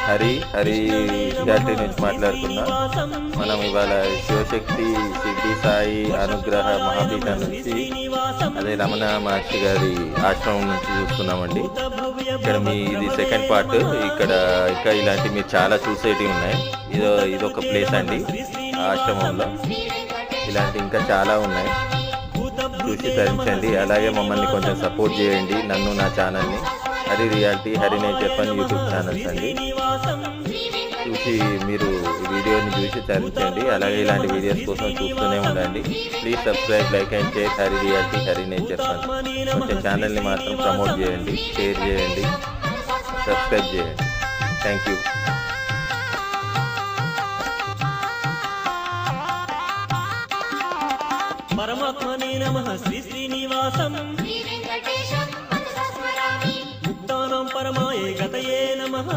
Hari reality నుంచి మాట్లాడుతున్నా. మనం ఇవాళ శివశక్తి సిద్ధి సాయి అనుగ్రహ మహాపీఠం నుంచి, అదే రమణ మహర్షి గారి ఆశ్రమం నుంచి చూస్తున్నామండి. ఇక్కడ ఇది సెకండ్ పార్ట్. ఇక్కడ ఇంకా ఇలాంటి మీరు చాలా చూసేటివి ఉన్నాయి. ఇదొక ప్లేస్ అండి. ఆశ్రమంలో ఇలాంటి ఇంకా చాలా ఉన్నాయి, చూసి తరించండి. అలాగే మమ్మల్ని కొంచెం సపోర్ట్ చేయండి, నన్ను నా ఛానల్ని. Hari reality, Hari nature fun YouTube channels అండి. చూసి మీరు ఈ వీడియోని చూసి తరించండి. అలాగే ఇలాంటి వీడియోస్ కోసం చూస్తూనే ఉండండి. Please subscribe, like and share Hari reality, Hari nature fun. కొంచెం ఛానల్ని మాత్రం ప్రమోట్ చేయండి, షేర్ చేయండి, సబ్స్క్రైబ్ చేయండి. Thank you. పరమాత్మనే నమః శ్రీ శ్రీనివాసం ముక్తానాం పరమాయ గతయే నమః.